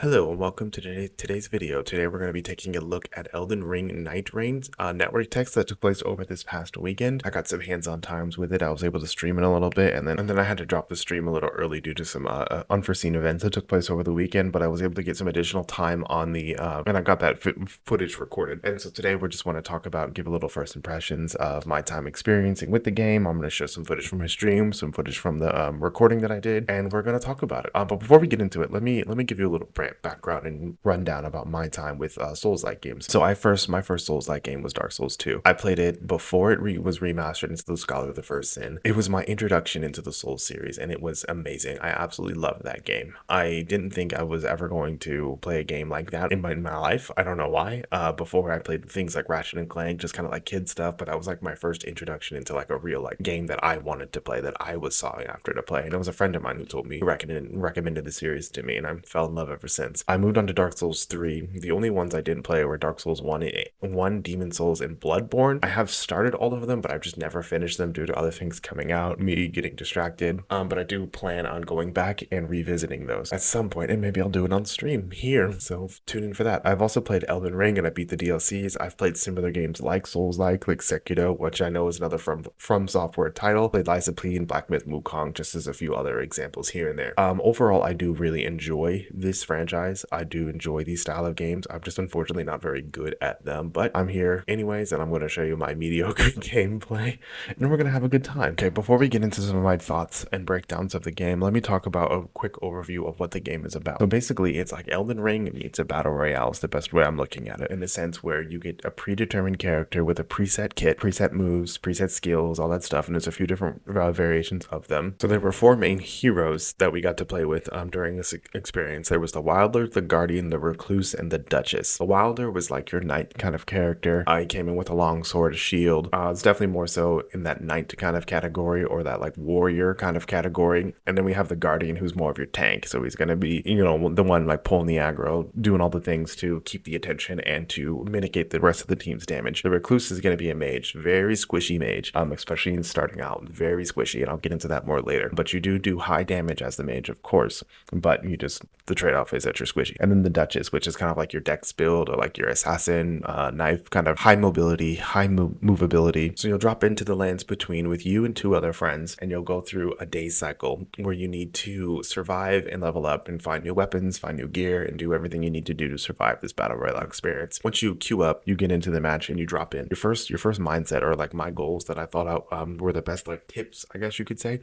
Hello and welcome to today's video. Today we're going to be taking a look at Elden Ring Nightreign network text that took place over this past weekend. I got some hands-on times with it. I was able to stream it a little bit, and then I had to drop the stream a little early due to some unforeseen events that took place over the weekend. But I was able to get some additional time on the and I got that footage recorded. And so today we just want to talk about, give a little first impressions of my time experiencing with the game. I'm going to show some footage from my stream, some footage from the recording that I did, and we're going to talk about it. But before we get into it, let me give you a little background and rundown about my time with Souls-like games. So my first Souls-like game was Dark Souls 2. I played it before it was remastered into the Scholar of the First Sin. It was my introduction into the Souls series, and it was amazing. I absolutely loved that game. I didn't think I was ever going to play a game like that in my life. I don't know why. Before I played things like Ratchet and Clank, just kind of like kid stuff, but that was like my first introduction into like a real like game that I wanted to play, that I was sought after to play. And it was a friend of mine who told me, recommended the series to me, and I fell in love ever since. I moved on to Dark Souls 3. The only ones I didn't play were Dark Souls 1, Demon Souls, and Bloodborne. I have started all of them, but I've just never finished them due to other things coming out, me getting distracted. But I do plan on going back and revisiting those at some point, and maybe I'll do it on stream here, so tune in for that. I've also played Elden Ring, and I beat the DLCs. I've played similar games like Souls-like, like Sekiro, which I know is another from software title. Played Lies of P and Black Myth Wukong, just as a few other examples here and there. Overall, I do really enjoy this franchise. I do enjoy these style of games. I'm just unfortunately not very good at them, but I'm here anyways, and I'm going to show you my mediocre gameplay, and we're going to have a good time. Okay, before we get into some of my thoughts and breakdowns of the game, let me talk about a quick overview of what the game is about. So basically, it's like Elden Ring meets a battle royale is the best way I'm looking at it, in the sense where you get a predetermined character with a preset kit, preset moves, preset skills, all that stuff, and there's a few different variations of them. So there were four main heroes that we got to play with during this experience. There was the Wilder, the Guardian, the Recluse, and the Duchess. The Wilder was like your knight kind of character. He came in with a long sword, a shield. It's definitely more so in that knight kind of category, or that like warrior kind of category. And then we have the Guardian, who's more of your tank. So he's going to be, the one like pulling the aggro, doing all the things to keep the attention and to mitigate the rest of the team's damage. The Recluse is going to be a mage, very squishy mage, especially in starting out, very squishy, and I'll get into that more later. But you do high damage as the mage, of course, but the trade-off is that you're squishy. And then the Duchess, which is kind of like your dex build, or like your assassin knife, kind of high mobility, high movability. So you'll drop into the lands between with you and two other friends, and you'll go through a day cycle where you need to survive and level up and find new weapons, find new gear, and do everything you need to do to survive this battle royale experience. Once you queue up, you get into the match and you drop in. Your first mindset, or like my goals that I thought out were the best like tips, I guess you could say,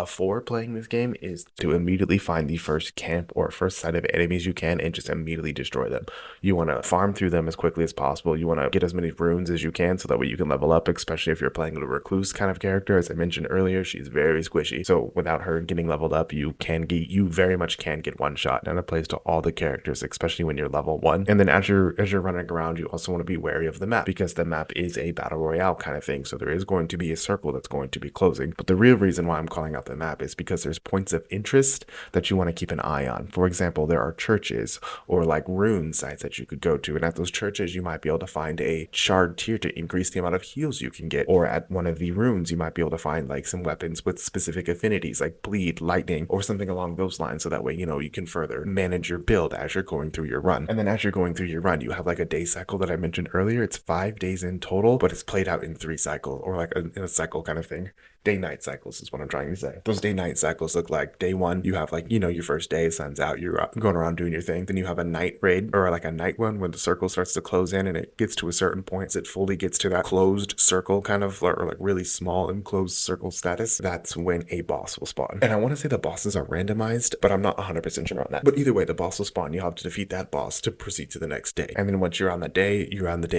for playing this game, is to immediately find the first camp or first site of enemies you can and just immediately destroy them. You want to farm through them as quickly as possible. You want to get as many runes as you can so that way you can level up, especially if you're playing a Recluse kind of character. As I mentioned earlier, she's very squishy. So without her getting leveled up, you very much can get one shot. And it applies to all the characters, especially when you're level 1. And then as you're running around, you also want to be wary of the map, because the map is a battle royale kind of thing. So there is going to be a circle that's going to be closing. But the real reason why I'm calling out the map is because there's points of interest that you want to keep an eye on. For example, there are churches or like rune sites that you could go to, and at those churches you might be able to find a shard tier to increase the amount of heals you can get, or at one of the runes you might be able to find like some weapons with specific affinities like bleed, lightning, or something along those lines, so that way you can further manage your build as you're going through your run. And then as you're going through your run, you have like a day cycle that I mentioned earlier. It's 5 days in total, but it's played out in 3 cycles, or like in a cycle kind of thing. Day-night cycles is what I'm trying to say. Those day-night cycles look like day 1, you have like, your first day, sun's out, you're going around doing your thing. Then you have a night raid, or like a night one, when the circle starts to close in and it gets to a certain point, it fully gets to that closed circle kind of, or like really small enclosed circle status. That's when a boss will spawn. And I want to say the bosses are randomized, but I'm not 100% sure on that. But either way, the boss will spawn. You have to defeat that boss to proceed to the next day. And then once you're on the day,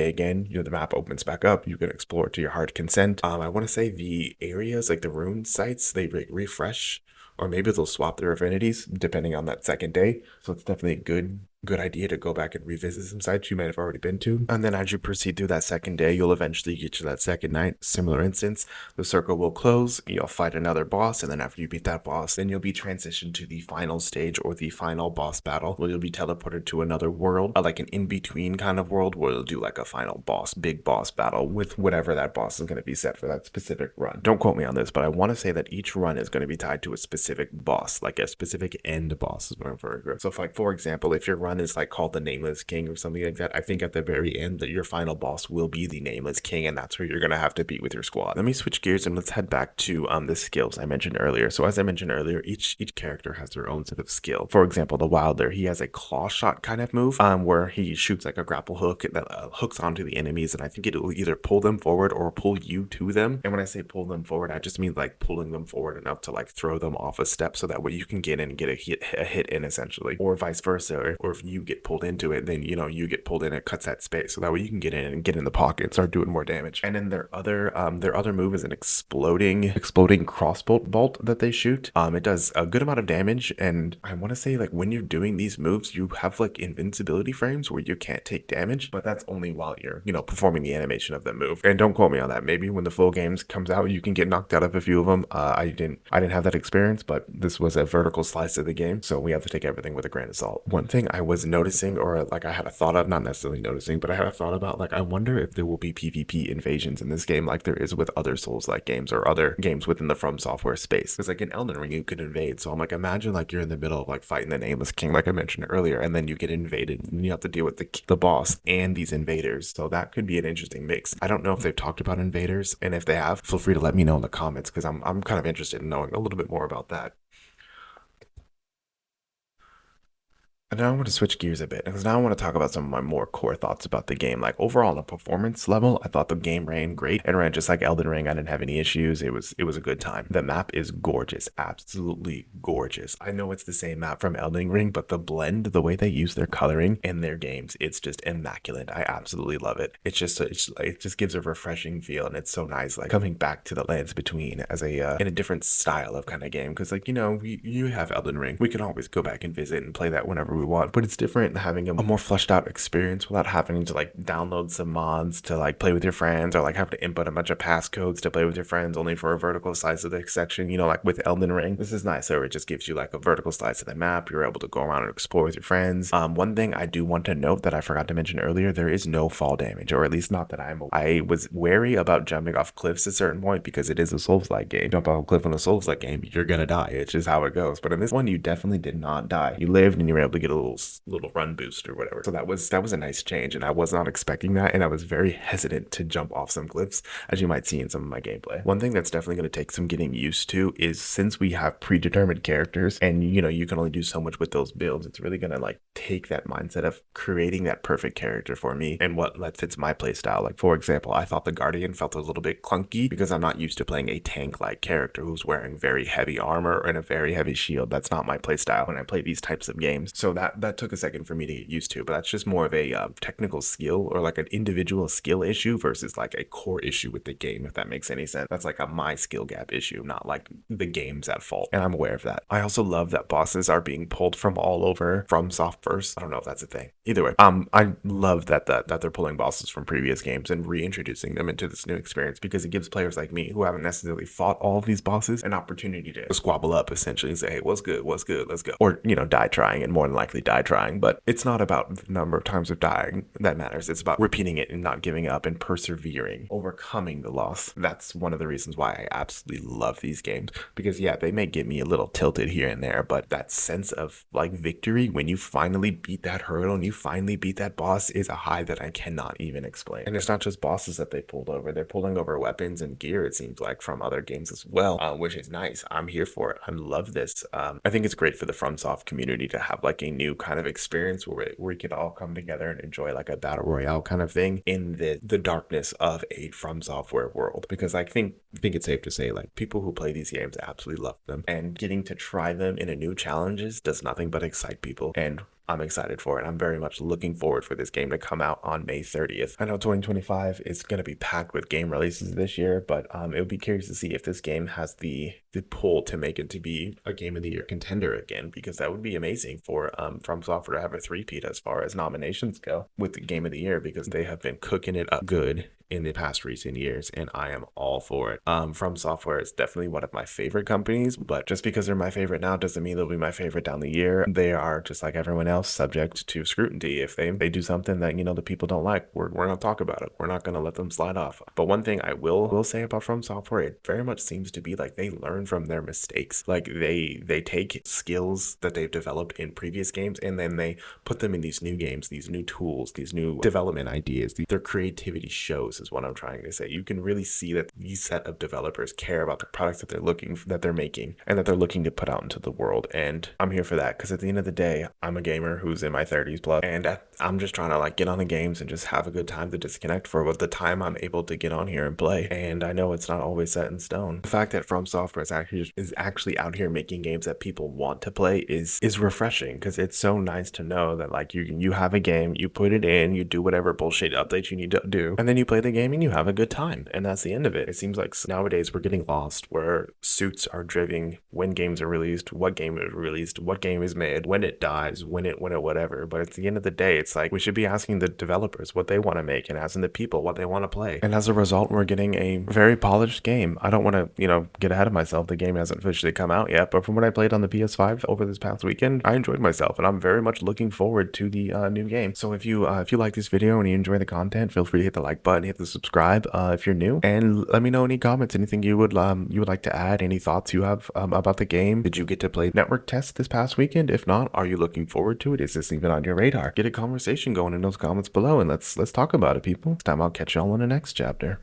again, the map opens back up. You can explore to your heart content. I want to say the areas, like the rune sites, they refresh, or maybe they'll swap their affinities depending on that second day. So it's definitely a good good idea to go back and revisit some sites you might have already been to. And then as you proceed through that second day, you'll eventually get to that second night. Similar instance, the circle will close, you'll fight another boss, and then after you beat that boss, then you'll be transitioned to the final stage or the final boss battle, where you'll be teleported to another world, like an in-between kind of world, where you'll do like a final boss, big boss battle with whatever that boss is going to be set for that specific run. Don't quote me on this, but I want to say that each run is going to be tied to a specific boss, like a specific end boss is what I'm referring to. So if, like, for example, if your run is like called the Nameless King or something like that, I think at the very end that your final boss will be the Nameless King, and that's who you're going to have to beat with your squad. Let me switch gears and let's head back to the skills I mentioned earlier. So as I mentioned earlier, each character has their own set of skill. For example, the Wilder, he has a claw shot kind of move where he shoots like a grapple hook that hooks onto the enemies, and I think it will either pull them forward or pull you to them. And when I say pull them forward, I just mean like pulling them forward enough to like throw them off a step, so that way you can get in and get a hit in essentially, or vice versa. Or if you get pulled into it, then you get pulled in, it cuts that space, so that way you can get in and get in the pocket and start doing more damage. And then their other move is an exploding crossbow bolt that they shoot. It does a good amount of damage, and I want to say like when you're doing these moves, you have like invincibility frames where you can't take damage, but that's only while you're performing the animation of the move. And don't quote me on that. Maybe when the full games comes out, you can get knocked out of a few of them. I didn't have that experience, but this was a vertical slice of the game, so we have to take everything with a grain of salt. One thing I was noticing, or like I had a thought of, not necessarily noticing, but I had a thought about, like, I wonder if there will be PvP invasions in this game like there is with other Souls-like games or other games within the From Software space. Because like in Elden Ring, you could invade. So I'm like, imagine like you're in the middle of like fighting the Nameless King, like I mentioned earlier, and then you get invaded and you have to deal with the boss and these invaders. So that could be an interesting mix. I don't know if they've talked about invaders, and if they have, feel free to let me know in the comments, because I'm kind of interested in knowing a little bit more about that. And now I want to switch gears a bit, because now I want to talk about some of my more core thoughts about the game. Like overall, on a performance level, I thought the game ran great. It ran just like Elden Ring. I didn't have any issues. It was a good time. The map is gorgeous, absolutely gorgeous. I know it's the same map from Elden Ring, but the blend, the way they use their coloring in their games, it's just immaculate. I absolutely love it. It just gives a refreshing feel, and it's so nice, like coming back to the Lands Between as a in a different style of kind of game. Because like you have Elden Ring, we can always go back and visit and play that whenever we want, but it's different having a more fleshed out experience without having to like download some mods to like play with your friends, or like have to input a bunch of passcodes to play with your friends only for a vertical slice of the section. Like with Elden Ring, this is nice. So it just gives you like a vertical slice of the map. You're able to go around and explore with your friends. One thing I do want to note that I forgot to mention earlier, there is no fall damage, or at least not that I was wary about jumping off cliffs at a certain point, because it is a Souls-like game. Jump off a cliff in a Souls-like game, you're gonna die. It's just how it goes. But in this one, you definitely did not die. You lived, and you were able to get a little run boost or whatever. So that was a nice change, and I was not expecting that, and I was very hesitant to jump off some cliffs, as you might see in some of my gameplay. One thing that's definitely going to take some getting used to is, since we have predetermined characters, and you can only do so much with those builds, it's really going to like take that mindset of creating that perfect character for me and what fits my playstyle. Like for example, I thought the Guardian felt a little bit clunky because I'm not used to playing a tank-like character who's wearing very heavy armor and a very heavy shield. That's not my playstyle when I play these types of games. So that took a second for me to get used to, but that's just more of a technical skill, or like an individual skill issue versus like a core issue with the game, if that makes any sense. That's like a my skill gap issue, not like the game's at fault, and I'm aware of that. I also love that bosses are being pulled from all over From Softverse. I don't know if that's a thing. Either way, I love that they're pulling bosses from previous games and reintroducing them into this new experience, because it gives players like me, who haven't necessarily fought all of these bosses, an opportunity to squabble up essentially and say, hey, what's good, let's go, or die trying, and more than likely die trying. But it's not about the number of times of dying that matters. It's about repeating it and not giving up and persevering, overcoming the loss. That's one of the reasons why I absolutely love these games, because yeah, they may get me a little tilted here and there, but that sense of like victory when you finally beat that hurdle and you finally beat that boss is a high that I cannot even explain. And it's not just bosses that they pulled over, they're pulling over weapons and gear, it seems like, from other games as well, which is nice. I'm here for it. I love this. I think it's great for the FromSoft community to have like a new kind of experience where we could all come together and enjoy like a battle royale kind of thing in the darkness of a From Software world, because I think it's safe to say like people who play these games absolutely love them, and getting to try them in a new challenges does nothing but excite people. And I'm excited for it. I'm very much looking forward for this game to come out on May 30th. I know 2025 is going to be packed with game releases this year, but it would be curious to see if this game has the pull to make it to be a Game of the Year contender again, because that would be amazing for From Software to have a three-peat as far as nominations go with the Game of the Year, because they have been cooking it up good in the past recent years, and I am all for it. From Software is definitely one of my favorite companies, but just because they're my favorite now doesn't mean they'll be my favorite down the year. They are, just like everyone else, subject to scrutiny. If they do something that, the people don't like, we're gonna talk about it. We're not gonna let them slide off. But one thing I will say about From Software, it very much seems to be like they learn from their mistakes. Like they take skills that they've developed in previous games, and then they put them in these new games, these new tools, these new development ideas. Their creativity shows, is what I'm trying to say. You can really see that these set of developers care about the products that they're making and that they're looking to put out into the world. And I'm here for that, because at the end of the day, I'm a gamer who's in my 30s plus, and I'm just trying to get on the games and just have a good time to disconnect for the time I'm able to get on here and play. And I know it's not always set in stone. The fact that From Software is actually out here making games that people want to play is refreshing, because it's so nice to know that you have a game, you put it in, you do whatever bullshit updates you need to do, and then you play the game and you have a good time, and that's the end of it. It seems like nowadays we're getting lost, where suits are driven when games are released, what game is released, what game is made, when it dies, when it whatever. But at the end of the day, it's like we should be asking the developers what they want to make and asking the people what they want to play. And as a result, we're getting a very polished game. I don't want to, get ahead of myself. The game hasn't officially come out yet, but from what I played on the PS5 over this past weekend, I enjoyed myself, and I'm very much looking forward to the new game. So if you like this video and you enjoy the content, feel free to hit the like button, hit the subscribe if you're new, and let me know any comments, anything you would like to add, any thoughts you have about the game. Did you get to play network tests this past weekend? If not, are you looking forward to it? Is this even on your radar? Get a conversation going in those comments below, and let's talk about it, people. Next time, I'll catch y'all in the next chapter.